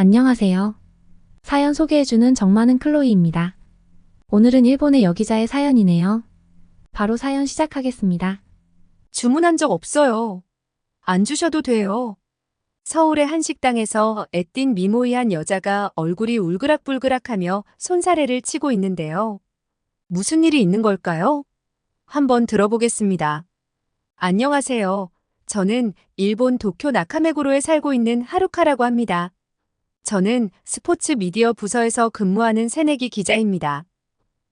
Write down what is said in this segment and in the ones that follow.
안녕하세요. 사연 소개해주는 정많은 클로이입니다. 오늘은 일본의 여기자의 사연이네요. 바로 사연 시작하겠습니다. 주문한 적 없어요. 안 주셔도 돼요. 서울의 한 식당에서 애띤 미모이한 여자가 얼굴이 울그락불그락하며 손사래를 치고 있는데요. 무슨 일이 있는 걸까요? 한번 들어보겠습니다. 안녕하세요. 저는 일본 도쿄 나카메구로에 살고 있는 하루카라고 합니다. 저는 스포츠 미디어 부서에서 근무하는 새내기 기자입니다.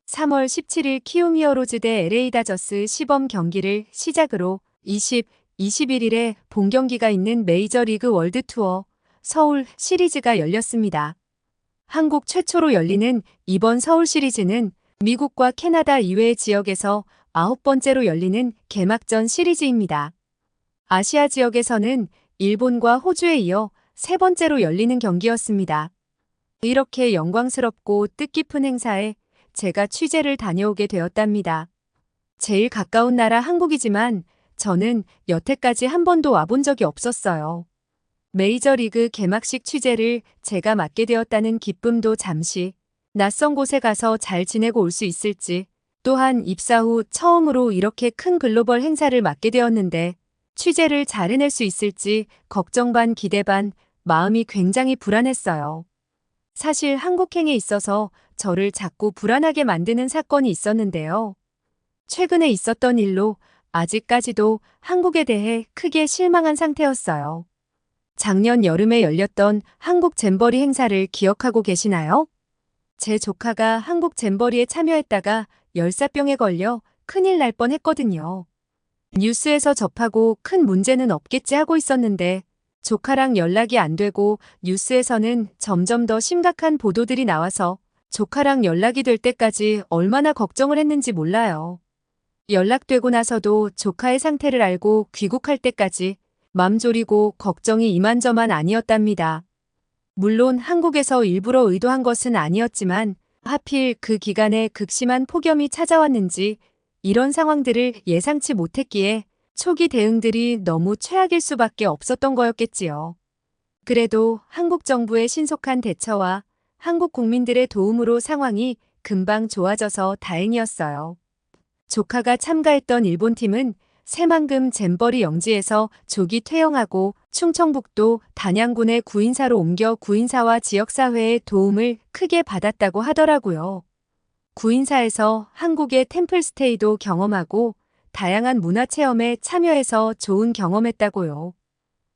3월 17일 키움 히어로즈 대 LA 다저스 시범 경기를 시작으로 21일에 본 경기가 있는 메이저리그 월드 투어 서울 시리즈가 열렸습니다. 한국 최초로 열리는 이번 서울 시리즈는 미국과 캐나다 이외의 지역에서 9번째로 열리는 개막전 시리즈입니다. 아시아 지역에서는 일본과 호주에 이어 3번째로 열리는 경기였습니다. 이렇게 영광스럽고 뜻깊은 행사에 제가 취재를 다녀오게 되었답니다. 제일 가까운 나라 한국이지만 저는 여태까지 한 번도 와본 적이 없었어요. 메이저리그 개막식 취재를 제가 맡게 되었다는 기쁨도 잠시, 낯선 곳에 가서 잘 지내고 올 수 있을지, 또한 입사 후 처음으로 이렇게 큰 글로벌 행사를 맡게 되었는데 취재를 잘 해낼 수 있을지 걱정 반 기대 반 마음이 굉장히 불안했어요. 사실 한국행에 있어서 저를 자꾸 불안하게 만드는 사건이 있었는데요. 최근에 있었던 일로 아직까지도 한국에 대해 크게 실망한 상태였어요. 작년 여름에 열렸던 한국 잼버리 행사를 기억하고 계시나요? 제 조카가 한국 잼버리에 참여했다가 열사병에 걸려 큰일 날 뻔했거든요. 뉴스에서 접하고 큰 문제는 없겠지 하고 있었는데 조카랑 연락이 안 되고 뉴스에서는 점점 더 심각한 보도들이 나와서 조카랑 연락이 될 때까지 얼마나 걱정을 했는지 몰라요. 연락되고 나서도 조카의 상태를 알고 귀국할 때까지 맘 졸이고 걱정이 이만저만 아니었답니다. 물론 한국에서 일부러 의도한 것은 아니었지만 하필 그 기간에 극심한 폭염이 찾아왔는지 이런 상황들을 예상치 못했기에 초기 대응들이 너무 최악일 수밖에 없었던 거였겠지요. 그래도 한국 정부의 신속한 대처와 한국 국민들의 도움으로 상황이 금방 좋아져서 다행이었어요. 조카가 참가했던 일본팀은 새만금 잼버리 영지에서 조기 퇴영하고 충청북도 단양군의 구인사로 옮겨 구인사와 지역사회의 도움을 크게 받았다고 하더라고요. 구인사에서 한국의 템플스테이도 경험하고 다양한 문화체험에 참여해서 좋은 경험했다고요.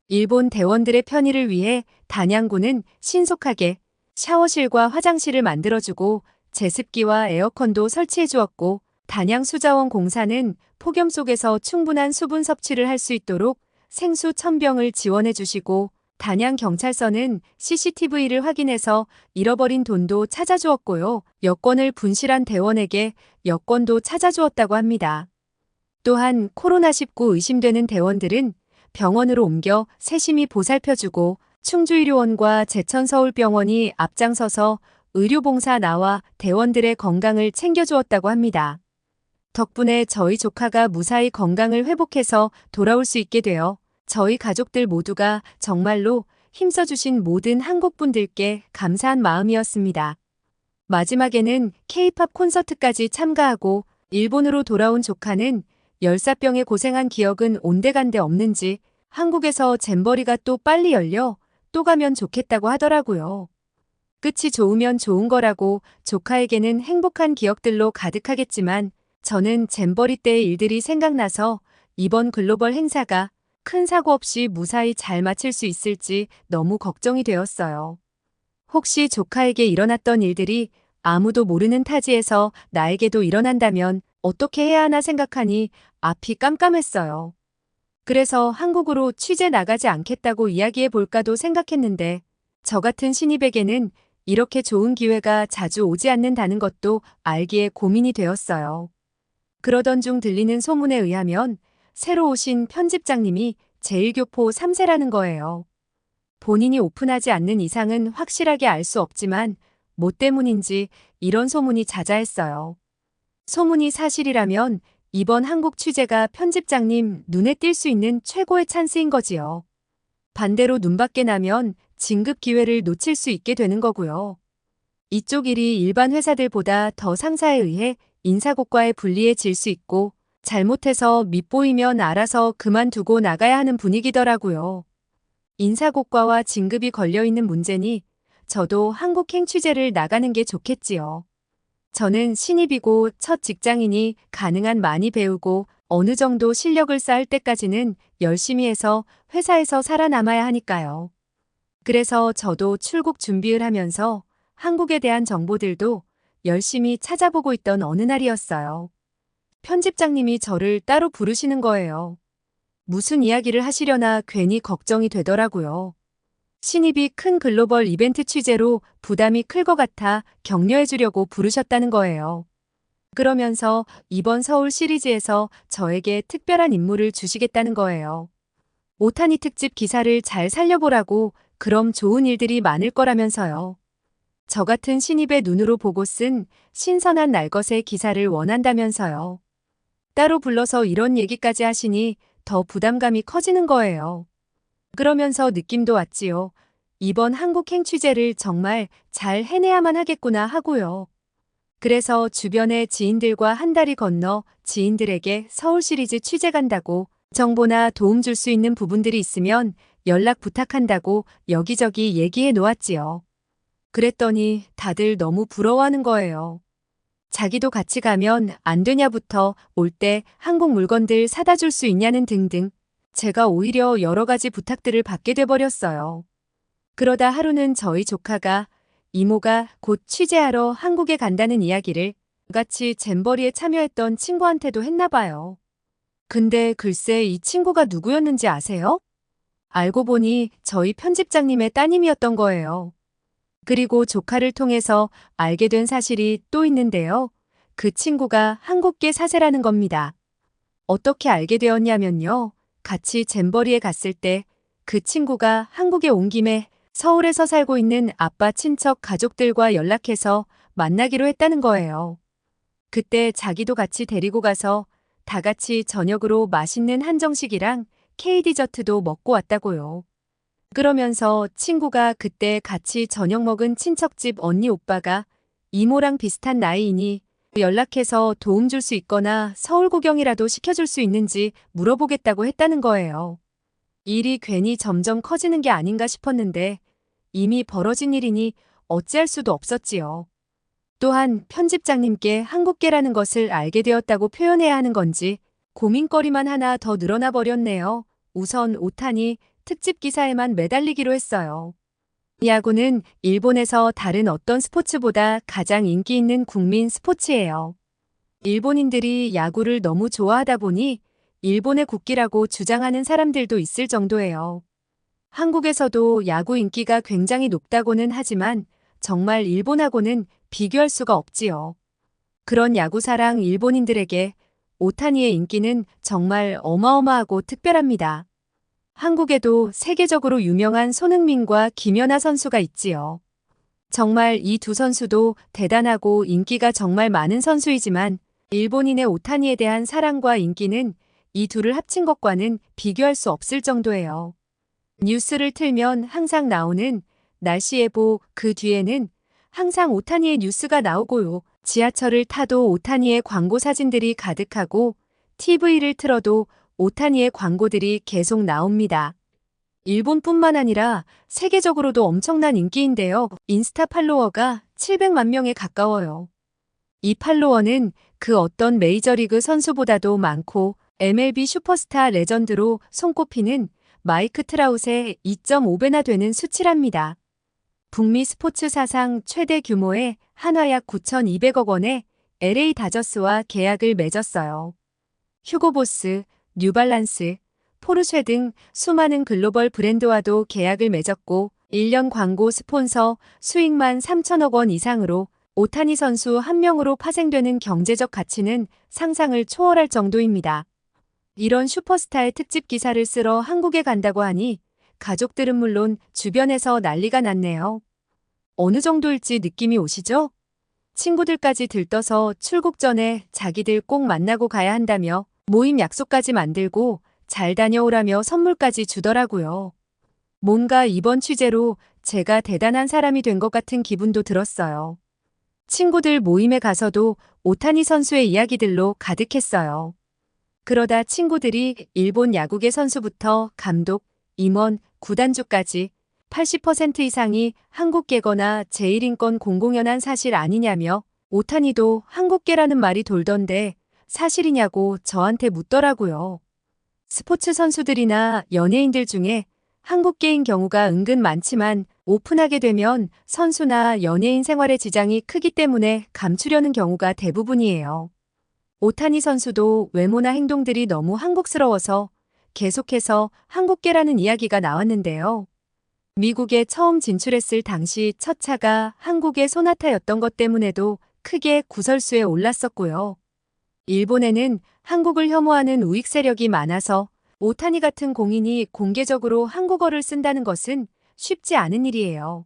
일본 대원들의 편의를 위해 단양군은 신속하게 샤워실과 화장실을 만들어주고 제습기와 에어컨도 설치해 주었고 단양수자원 공사는 폭염 속에서 충분한 수분 섭취를 할 수 있도록 생수 1000병을 지원해 주시고 단양경찰서는 CCTV를 확인해서 잃어버린 돈도 찾아주었고요. 여권을 분실한 대원에게 여권도 찾아주었다고 합니다. 또한 코로나19 의심되는 대원들은 병원으로 옮겨 세심히 보살펴주고 충주의료원과 제천서울병원이 앞장서서 의료봉사 나와 대원들의 건강을 챙겨주었다고 합니다. 덕분에 저희 조카가 무사히 건강을 회복해서 돌아올 수 있게 되어 저희 가족들 모두가 정말로 힘써주신 모든 한국분들께 감사한 마음이었습니다. 마지막에는 K-팝 콘서트까지 참가하고 일본으로 돌아온 조카는 열사병에 고생한 기억은 온데간데 없는지 한국에서 잼버리가 또 빨리 열려 또 가면 좋겠다고 하더라고요. 끝이 좋으면 좋은 거라고 조카에게는 행복한 기억들로 가득하겠지만 저는 잼버리 때의 일들이 생각나서 이번 글로벌 행사가 큰 사고 없이 무사히 잘 마칠 수 있을지 너무 걱정이 되었어요. 혹시 조카에게 일어났던 일들이 아무도 모르는 타지에서 나에게도 일어난다면 어떻게 해야 하나 생각하니 앞이 깜깜했어요. 그래서 한국으로 취재 나가지 않겠다고 이야기해 볼까도 생각했는데 저 같은 신입에게는 이렇게 좋은 기회가 자주 오지 않는다는 것도 알기에 고민이 되었어요. 그러던 중 들리는 소문에 의하면 새로 오신 편집장님이 제1교포 3세라는 거예요. 본인이 오픈하지 않는 이상은 확실하게 알 수 없지만 뭐 때문인지 이런 소문이 자자했어요. 소문이 사실이라면 이번 한국 취재가 편집장님 눈에 띌 수 있는 최고의 찬스인 거지요. 반대로 눈밖에 나면 진급 기회를 놓칠 수 있게 되는 거고요. 이쪽 일이 일반 회사들보다 더 상사에 의해 인사고과에 불리해질 수 있고 잘못해서 밉보이면 알아서 그만두고 나가야 하는 분위기더라고요. 인사고과와 진급이 걸려있는 문제니 저도 한국행 취재를 나가는 게 좋겠지요. 저는 신입이고 첫 직장이니 가능한 많이 배우고 어느 정도 실력을 쌓을 때까지는 열심히 해서 회사에서 살아남아야 하니까요. 그래서 저도 출국 준비를 하면서 한국에 대한 정보들도 열심히 찾아보고 있던 어느 날이었어요. 편집장님이 저를 따로 부르시는 거예요. 무슨 이야기를 하시려나 괜히 걱정이 되더라고요. 신입이 큰 글로벌 이벤트 취재로 부담이 클 것 같아 격려해 주려고 부르셨다는 거예요. 그러면서 이번 서울 시리즈에서 저에게 특별한 임무를 주시겠다는 거예요. 오타니 특집 기사를 잘 살려보라고, 그럼 좋은 일들이 많을 거라면서요. 저 같은 신입의 눈으로 보고 쓴 신선한 날것의 기사를 원한다면서요. 따로 불러서 이런 얘기까지 하시니 더 부담감이 커지는 거예요. 그러면서 느낌도 왔지요. 이번 한국행 취재를 정말 잘 해내야만 하겠구나 하고요. 그래서 주변의 지인들과 한 다리 건너 지인들에게 서울 시리즈 취재 간다고, 정보나 도움 줄 수 있는 부분들이 있으면 연락 부탁한다고 여기저기 얘기해 놓았지요. 그랬더니 다들 너무 부러워하는 거예요. 자기도 같이 가면 안 되냐부터 올 때 한국 물건들 사다 줄 수 있냐는 등등, 제가 오히려 여러 가지 부탁들을 받게 돼버렸어요. 그러다 하루는 저희 조카가 이모가 곧 취재하러 한국에 간다는 이야기를 같이 잼버리에 참여했던 친구한테도 했나 봐요. 근데 글쎄 이 친구가 누구였는지 아세요? 알고 보니 저희 편집장님의 따님이었던 거예요. 그리고 조카를 통해서 알게 된 사실이 또 있는데요. 그 친구가 한국계 사세라는 겁니다. 어떻게 알게 되었냐면요. 같이 잼버리에 갔을 때 그 친구가 한국에 온 김에 서울에서 살고 있는 아빠 친척 가족들과 연락해서 만나기로 했다는 거예요. 그때 자기도 같이 데리고 가서 다 같이 저녁으로 맛있는 한정식이랑 K디저트도 먹고 왔다고요. 그러면서 친구가 그때 같이 저녁 먹은 친척집 언니 오빠가 이모랑 비슷한 나이이니 연락해서 도움 줄 수 있거나 서울 구경이라도 시켜줄 수 있는지 물어보겠다고 했다는 거예요. 일이 괜히 점점 커지는 게 아닌가 싶었는데 이미 벌어진 일이니 어찌할 수도 없었지요. 또한 편집장님께 한국계라는 것을 알게 되었다고 표현해야 하는 건지 고민거리만 하나 더 늘어나 버렸네요. 우선 오타니 특집 기사에만 매달리기로 했어요. 야구는 일본에서 다른 어떤 스포츠보다 가장 인기 있는 국민 스포츠예요. 일본인들이 야구를 너무 좋아하다 보니 일본의 국기라고 주장하는 사람들도 있을 정도예요. 한국에서도 야구 인기가 굉장히 높다고는 하지만 정말 일본하고는 비교할 수가 없지요. 그런 야구사랑 일본인들에게 오타니의 인기는 정말 어마어마하고 특별합니다. 한국에도 세계적으로 유명한 손흥민과 김연아 선수가 있지요. 정말 이 두 선수도 대단하고 인기가 정말 많은 선수이지만 일본인의 오타니에 대한 사랑과 인기는 이 둘을 합친 것과는 비교할 수 없을 정도예요. 뉴스를 틀면 항상 나오는 날씨 예보 그 뒤에는 항상 오타니의 뉴스가 나오고요. 지하철을 타도 오타니의 광고 사진들이 가득하고 TV를 틀어도 오타니의 광고들이 계속 나옵니다. 일본뿐만 아니라 세계적으로도 엄청난 인기인데요. 인스타 팔로워가 700만 명에 가까워요. 이 팔로워는 그 어떤 메이저리그 선수보다도 많고 MLB 슈퍼스타 레전드로 손꼽히는 마이크 트라웃의 2.5배나 되는 수치랍니다. 북미 스포츠 사상 최대 규모의 한화약 9,200억 원의 LA 다저스와 계약을 맺었어요. 휴고보스, 뉴발란스, 포르쉐 등 수많은 글로벌 브랜드와도 계약을 맺었고 1년 광고 스폰서 수익만 3천억 원 이상으로 오타니 선수 한 명으로 파생되는 경제적 가치는 상상을 초월할 정도입니다. 이런 슈퍼스타의 특집 기사를 쓰러 한국에 간다고 하니 가족들은 물론 주변에서 난리가 났네요. 어느 정도일지 느낌이 오시죠? 친구들까지 들떠서 출국 전에 자기들 꼭 만나고 가야 한다며 모임 약속까지 만들고 잘 다녀오라며 선물까지 주더라고요. 뭔가 이번 취재로 제가 대단한 사람이 된 것 같은 기분도 들었어요. 친구들 모임에 가서도 오타니 선수의 이야기들로 가득했어요. 그러다 친구들이 일본 야구계 선수부터 감독, 임원, 구단주까지 80% 이상이 한국계거나 제1인권 공공연한 사실 아니냐며 오타니도 한국계라는 말이 돌던데 사실이냐고 저한테 묻더라고요. 스포츠 선수들이나 연예인들 중에 한국계인 경우가 은근 많지만 오픈하게 되면 선수나 연예인 생활에 지장이 크기 때문에 감추려는 경우가 대부분이에요. 오타니 선수도 외모나 행동들이 너무 한국스러워서 계속해서 한국계라는 이야기가 나왔는데요. 미국에 처음 진출했을 당시 첫 차가 한국의 소나타였던 것 때문에도 크게 구설수에 올랐었고요. 일본에는 한국을 혐오하는 우익 세력이 많아서 오타니 같은 공인이 공개적으로 한국어를 쓴다는 것은 쉽지 않은 일이에요.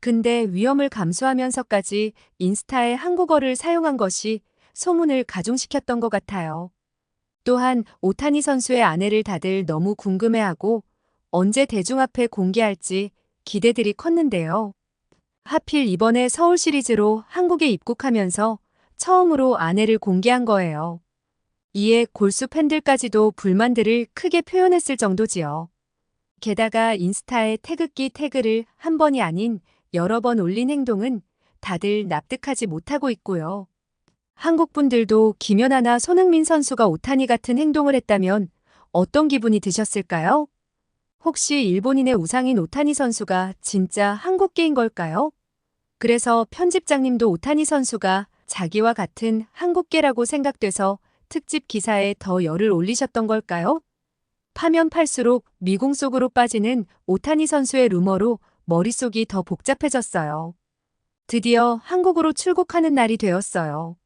근데 위험을 감수하면서까지 인스타에 한국어를 사용한 것이 소문을 가중시켰던 것 같아요. 또한 오타니 선수의 아내를 다들 너무 궁금해하고 언제 대중 앞에 공개할지 기대들이 컸는데요. 하필 이번에 서울 시리즈로 한국에 입국하면서 처음으로 아내를 공개한 거예요. 이에 골수 팬들까지도 불만들을 크게 표현했을 정도지요. 게다가 인스타에 태극기 태그를 한 번이 아닌 여러 번 올린 행동은 다들 납득하지 못하고 있고요. 한국 분들도 김연아나 손흥민 선수가 오타니 같은 행동을 했다면 어떤 기분이 드셨을까요? 혹시 일본인의 우상인 오타니 선수가 진짜 한국계인 걸까요? 그래서 편집장님도 오타니 선수가 자기와 같은 한국계라고 생각돼서 특집 기사에 더 열을 올리셨던 걸까요? 파면 팔수록 미궁 속으로 빠지는 오타니 선수의 루머로 머릿속이 더 복잡해졌어요. 드디어 한국으로 출국하는 날이 되었어요.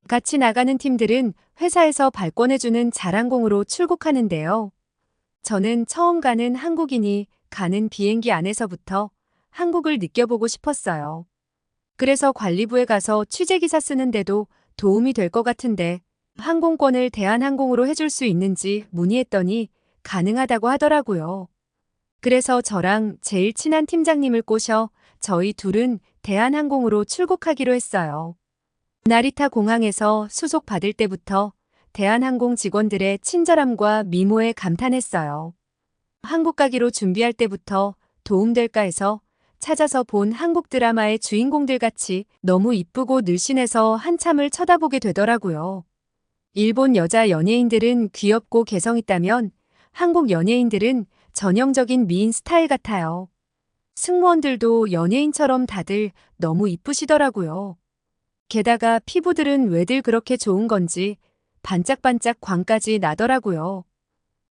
같이 나가는 팀들은 회사에서 발권해주는 자랑공으로 출국하는데요. 저는 처음 가는 한국인이 가는 비행기 안에서부터 한국을 느껴보고 싶었어요. 그래서 관리부에 가서 취재기사 쓰는데도 도움이 될 것 같은데 항공권을 대한항공으로 해줄 수 있는지 문의했더니 가능하다고 하더라고요. 그래서 저랑 제일 친한 팀장님을 꼬셔 저희 둘은 대한항공으로 출국하기로 했어요. 나리타 공항에서 수속 받을 때부터 대한항공 직원들의 친절함과 미모에 감탄했어요. 한국 가기로 준비할 때부터 도움될까 해서 찾아서 본 한국 드라마의 주인공들 같이 너무 이쁘고 늘씬해서 한참을 쳐다보게 되더라고요. 일본 여자 연예인들은 귀엽고 개성 있다면 한국 연예인들은 전형적인 미인 스타일 같아요. 승무원들도 연예인처럼 다들 너무 이쁘시더라고요. 게다가 피부들은 왜들 그렇게 좋은 건지 반짝반짝 광까지 나더라고요.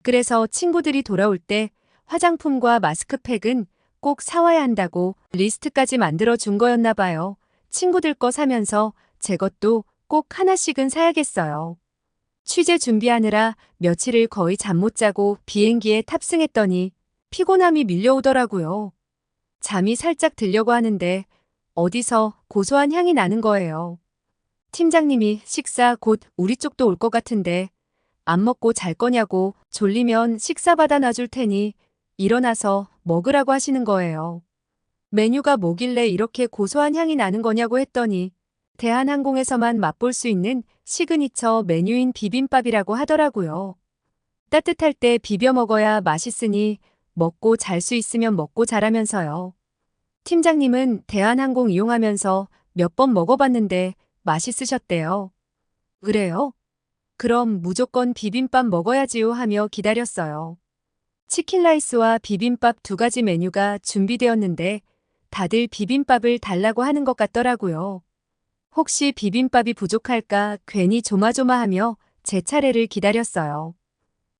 그래서 친구들이 돌아올 때 화장품과 마스크팩은 꼭 사와야 한다고 리스트까지 만들어준 거였나 봐요. 친구들 거 사면서 제 것도 꼭 하나씩은 사야겠어요. 취재 준비하느라 며칠을 거의 잠 못 자고 비행기에 탑승했더니 피곤함이 밀려오더라고요. 잠이 살짝 들려고 하는데 어디서 고소한 향이 나는 거예요. 팀장님이 식사 곧 우리 쪽도 올 것 같은데 안 먹고 잘 거냐고 졸리면 식사 받아 놔줄 테니 일어나서 먹으라고 하시는 거예요. 메뉴가 뭐길래 이렇게 고소한 향이 나는 거냐고 했더니 대한항공에서만 맛볼 수 있는 시그니처 메뉴인 비빔밥이라고 하더라고요. 따뜻할 때 비벼 먹어야 맛있으니 먹고 잘 수 있으면 먹고 자라면서요. 팀장님은 대한항공 이용하면서 몇 번 먹어봤는데 맛있으셨대요. 그래요? 그럼 무조건 비빔밥 먹어야지요 하며 기다렸어요. 치킨 라이스와 비빔밥 두 가지 메뉴가 준비되었는데 다들 비빔밥을 달라고 하는 것 같더라고요. 혹시 비빔밥이 부족할까 괜히 조마조마하며 제 차례를 기다렸어요.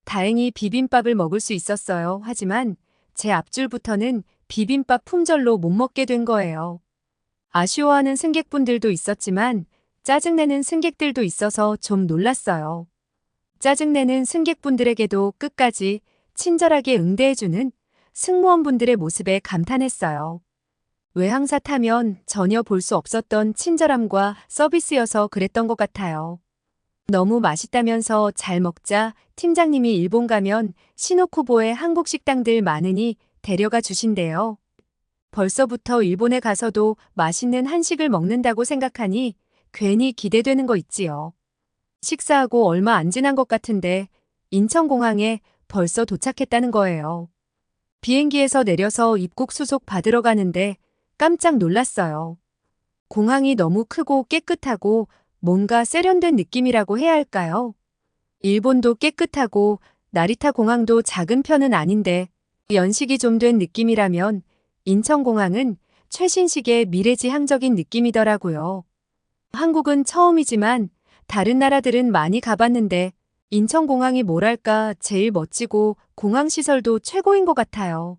다행히 비빔밥을 먹을 수 있었어요. 하지만 제 앞줄부터는 비빔밥 품절로 못 먹게 된 거예요. 아쉬워하는 승객분들도 있었지만 짜증내는 승객들도 있어서 좀 놀랐어요. 짜증내는 승객분들에게도 끝까지 친절하게 응대해주는 승무원분들의 모습에 감탄했어요. 외항사 타면 전혀 볼 수 없었던 친절함과 서비스여서 그랬던 것 같아요. 너무 맛있다면서 잘 먹자 팀장님이 일본 가면 시노쿠보에 한국 식당들 많으니 데려가 주신대요. 벌써부터 일본에 가서도 맛있는 한식을 먹는다고 생각하니 괜히 기대되는 거 있지요. 식사하고 얼마 안 지난 것 같은데 인천공항에 벌써 도착했다는 거예요. 비행기에서 내려서 입국 수속 받으러 가는데 깜짝 놀랐어요. 공항이 너무 크고 깨끗하고 뭔가 세련된 느낌이라고 해야 할까요? 일본도 깨끗하고 나리타 공항도 작은 편은 아닌데 연식이 좀 된 느낌이라면 인천공항은 최신식의 미래지향적인 느낌이더라고요. 한국은 처음이지만 다른 나라들은 많이 가봤는데 인천공항이 뭐랄까 제일 멋지고 공항시설도 최고인 것 같아요.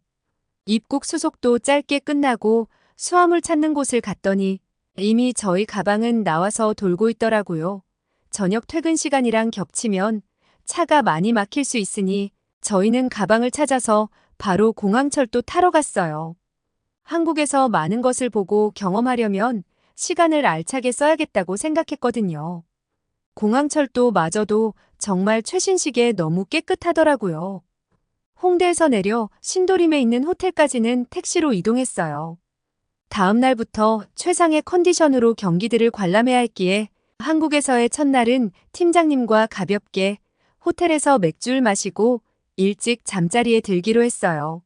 입국 수속도 짧게 끝나고 수화물 찾는 곳을 갔더니 이미 저희 가방은 나와서 돌고 있더라고요. 저녁 퇴근 시간이랑 겹치면 차가 많이 막힐 수 있으니 저희는 가방을 찾아서 바로 공항철도 타러 갔어요. 한국에서 많은 것을 보고 경험하려면 시간을 알차게 써야겠다고 생각했거든요. 공항철도마저도 정말 최신식에 너무 깨끗하더라고요. 홍대에서 내려 신도림에 있는 호텔까지는 택시로 이동했어요. 다음 날부터 최상의 컨디션으로 경기들을 관람해야 했기에 한국에서의 첫날은 팀장님과 가볍게 호텔에서 맥주를 마시고 일찍 잠자리에 들기로 했어요.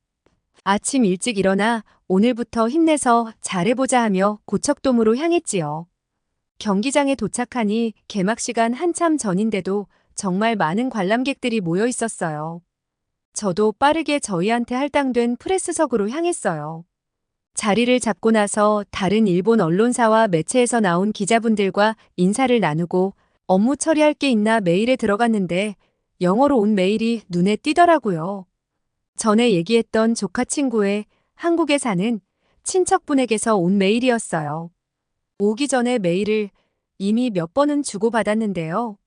아침 일찍 일어나 오늘부터 힘내서 잘해보자 하며 고척돔으로 향했지요. 경기장에 도착하니 개막 시간 한참 전인데도 정말 많은 관람객들이 모여 있었어요. 저도 빠르게 저희한테 할당된 프레스석으로 향했어요. 자리를 잡고 나서 다른 일본 언론사와 매체에서 나온 기자분들과 인사를 나누고 업무 처리할 게 있나 메일에 들어갔는데 영어로 온 메일이 눈에 띄더라고요. 전에 얘기했던 조카 친구의 한국에 사는 친척분에게서 온 메일이었어요. 오기 전에 메일을 이미 몇 번은 주고받았는데요.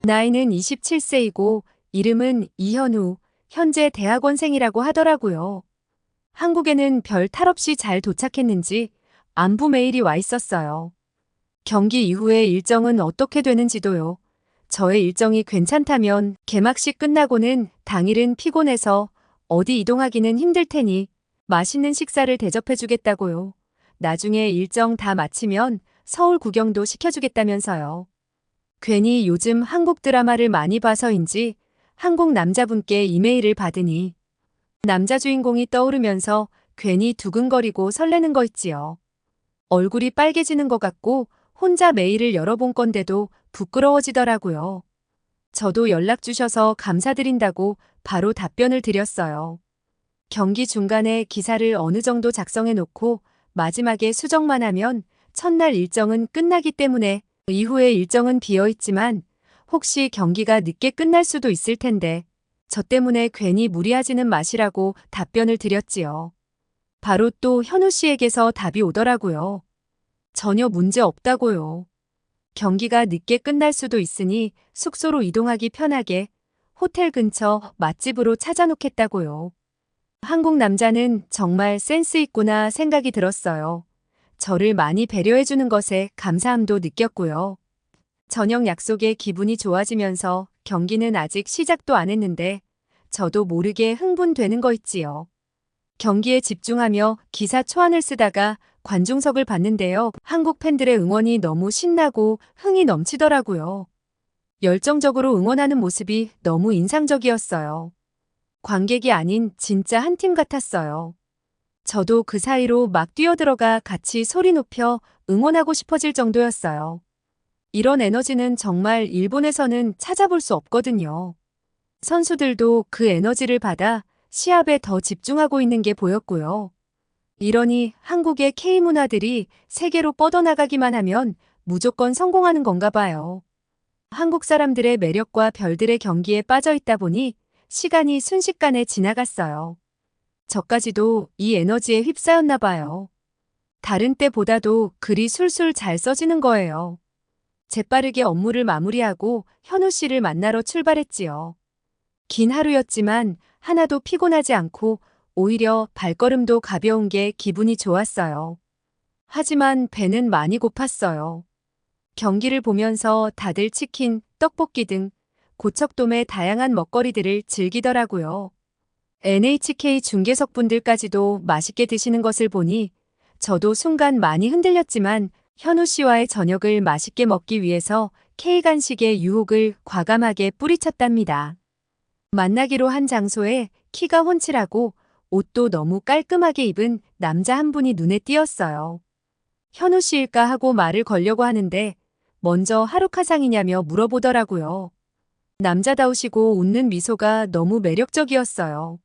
나이는 27세이고 이름은 이현우, 현재 대학원생이라고 하더라고요. 한국에는 별 탈 없이 잘 도착했는지 안부 메일이 와 있었어요. 경기 이후의 일정은 어떻게 되는지도요. 저의 일정이 괜찮다면 개막식 끝나고는 당일은 피곤해서 어디 이동하기는 힘들 테니 맛있는 식사를 대접해주겠다고요. 나중에 일정 다 마치면 서울 구경도 시켜주겠다면서요. 괜히 요즘 한국 드라마를 많이 봐서인지 한국 남자분께 이메일을 받으니 남자 주인공이 떠오르면서 괜히 두근거리고 설레는 거 있지요. 얼굴이 빨개지는 것 같고 혼자 메일을 열어본 건데도 부끄러워지더라고요. 저도 연락 주셔서 감사드린다고 바로 답변을 드렸어요. 경기 중간에 기사를 어느 정도 작성해 놓고 마지막에 수정만 하면 첫날 일정은 끝나기 때문에 이후의 일정은 비어 있지만 혹시 경기가 늦게 끝날 수도 있을 텐데 저 때문에 괜히 무리하지는 마시라고 답변을 드렸지요. 바로 또 현우 씨에게서 답이 오더라고요. 전혀 문제 없다고요. 경기가 늦게 끝날 수도 있으니 숙소로 이동하기 편하게 호텔 근처 맛집으로 찾아놓겠다고요. 한국 남자는 정말 센스 있구나 생각이 들었어요. 저를 많이 배려해주는 것에 감사함도 느꼈고요. 저녁 약속에 기분이 좋아지면서 경기는 아직 시작도 안 했는데 저도 모르게 흥분되는 거 있지요. 경기에 집중하며 기사 초안을 쓰다가 관중석을 봤는데요. 한국 팬들의 응원이 너무 신나고 흥이 넘치더라고요. 열정적으로 응원하는 모습이 너무 인상적이었어요. 관객이 아닌 진짜 한 팀 같았어요. 저도 그 사이로 막 뛰어들어가 같이 소리 높여 응원하고 싶어질 정도였어요. 이런 에너지는 정말 일본에서는 찾아볼 수 없거든요. 선수들도 그 에너지를 받아 시합에 더 집중하고 있는 게 보였고요. 이러니 한국의 K문화들이 세계로 뻗어나가기만 하면 무조건 성공하는 건가 봐요. 한국 사람들의 매력과 별들의 경기에 빠져 있다 보니 시간이 순식간에 지나갔어요. 저까지도 이 에너지에 휩싸였나 봐요. 다른 때보다도 글이 술술 잘 써지는 거예요. 재빠르게 업무를 마무리하고 현우 씨를 만나러 출발했지요. 긴 하루였지만 하나도 피곤하지 않고 오히려 발걸음도 가벼운 게 기분이 좋았어요. 하지만 배는 많이 고팠어요. 경기를 보면서 다들 치킨, 떡볶이 등 고척돔의 다양한 먹거리들을 즐기더라고요. NHK 중계석분들까지도 맛있게 드시는 것을 보니 저도 순간 많이 흔들렸지만 현우 씨와의 저녁을 맛있게 먹기 위해서 K간식의 유혹을 과감하게 뿌리쳤답니다. 만나기로 한 장소에 키가 훤칠하고 옷도 너무 깔끔하게 입은 남자 한 분이 눈에 띄었어요. 현우 씨일까 하고 말을 걸려고 하는데 먼저 하루카상이냐며 물어보더라고요. 남자다우시고 웃는 미소가 너무 매력적이었어요.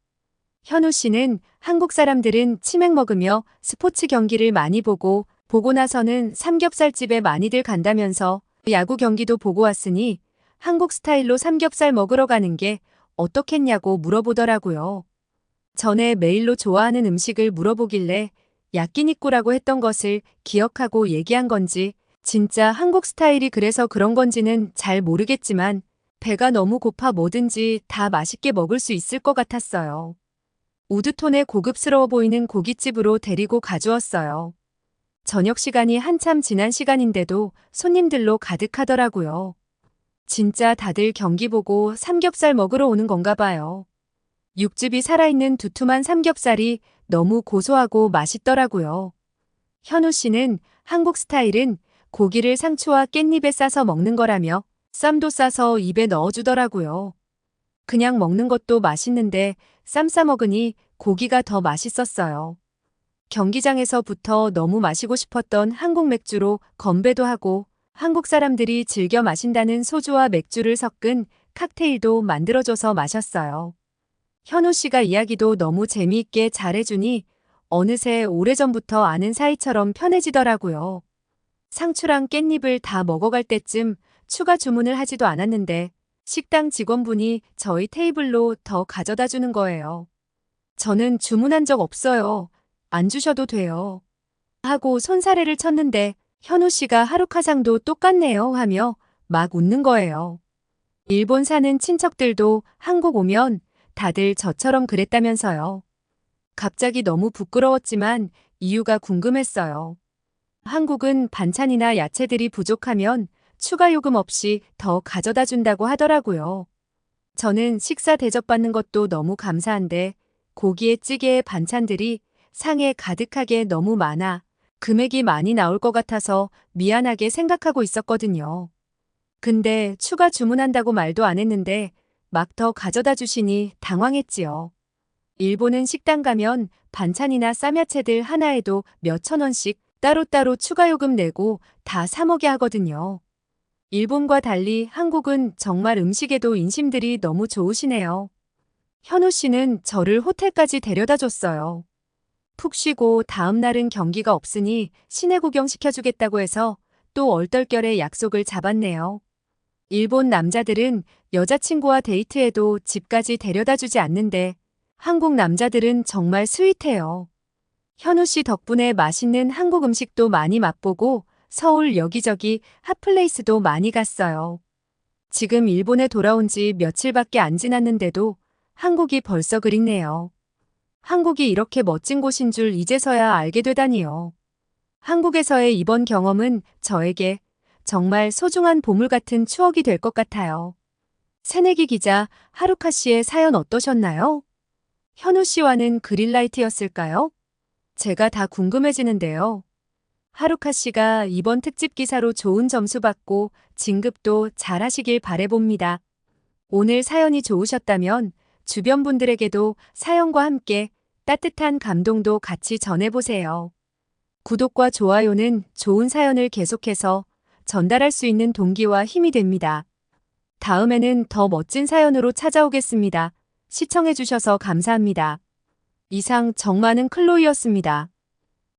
현우 씨는 한국 사람들은 치맥 먹으며 스포츠 경기를 많이 보고 나서는 삼겹살집에 많이들 간다면서 야구 경기도 보고 왔으니 한국 스타일로 삼겹살 먹으러 가는 게 어떻겠냐고 물어보더라고요. 전에 메일로 좋아하는 음식을 물어보길래 야끼니꾸라고 했던 것을 기억하고 얘기한 건지 진짜 한국 스타일이 그래서 그런 건지는 잘 모르겠지만 배가 너무 고파 뭐든지 다 맛있게 먹을 수 있을 것 같았어요. 우드톤에 고급스러워 보이는 고깃집으로 데리고 가주었어요. 저녁 시간이 한참 지난 시간인데도 손님들로 가득하더라고요. 진짜 다들 경기 보고 삼겹살 먹으러 오는 건가 봐요. 육즙이 살아있는 두툼한 삼겹살이 너무 고소하고 맛있더라고요. 현우 씨는 한국 스타일은 고기를 상추와 깻잎에 싸서 먹는 거라며 쌈도 싸서 입에 넣어주더라고요. 그냥 먹는 것도 맛있는데 쌈 싸 먹으니 고기가 더 맛있었어요. 경기장에서부터 너무 마시고 싶었던 한국 맥주로 건배도 하고 한국 사람들이 즐겨 마신다는 소주와 맥주를 섞은 칵테일도 만들어줘서 마셨어요. 현우 씨가 이야기도 너무 재미있게 잘해주니 어느새 오래전부터 아는 사이처럼 편해지더라고요. 상추랑 깻잎을 다 먹어갈 때쯤 추가 주문을 하지도 않았는데 식당 직원분이 저희 테이블로 더 가져다 주는 거예요. 저는 주문한 적 없어요. 안 주셔도 돼요. 하고 손사래를 쳤는데 현우 씨가 하루카상도 똑같네요 하며 막 웃는 거예요. 일본 사는 친척들도 한국 오면 다들 저처럼 그랬다면서요. 갑자기 너무 부끄러웠지만 이유가 궁금했어요. 한국은 반찬이나 야채들이 부족하면 추가 요금 없이 더 가져다 준다고 하더라고요. 저는 식사 대접받는 것도 너무 감사한데 고기에 찌개에 반찬들이 상에 가득하게 너무 많아 금액이 많이 나올 것 같아서 미안하게 생각하고 있었거든요. 근데 추가 주문한다고 말도 안 했는데 막 더 가져다 주시니 당황했지요. 일본은 식당 가면 반찬이나 쌈야채들 하나에도 몇천 원씩 따로따로 추가 요금 내고 다 사 먹게 하거든요. 일본과 달리 한국은 정말 음식에도 인심들이 너무 좋으시네요. 현우 씨는 저를 호텔까지 데려다 줬어요. 푹 쉬고 다음 날은 경기가 없으니 시내 구경 시켜주겠다고 해서 또 얼떨결에 약속을 잡았네요. 일본 남자들은 여자친구와 데이트해도 집까지 데려다 주지 않는데 한국 남자들은 정말 스윗해요. 현우 씨 덕분에 맛있는 한국 음식도 많이 맛보고 서울 여기저기 핫플레이스도 많이 갔어요. 지금 일본에 돌아온 지 며칠밖에 안 지났는데도 한국이 벌써 그립네요. 한국이 이렇게 멋진 곳인 줄 이제서야 알게 되다니요. 한국에서의 이번 경험은 저에게 정말 소중한 보물 같은 추억이 될 것 같아요. 새내기 기자 하루카 씨의 사연 어떠셨나요? 현우 씨와는 그린라이트였을까요? 제가 다 궁금해지는데요. 하루카 씨가 이번 특집 기사로 좋은 점수 받고 진급도 잘 하시길 바라봅니다. 오늘 사연이 좋으셨다면 주변 분들에게도 사연과 함께 따뜻한 감동도 같이 전해보세요. 구독과 좋아요는 좋은 사연을 계속해서 전달할 수 있는 동기와 힘이 됩니다. 다음에는 더 멋진 사연으로 찾아오겠습니다. 시청해주셔서 감사합니다. 이상 정많은 클로이였습니다.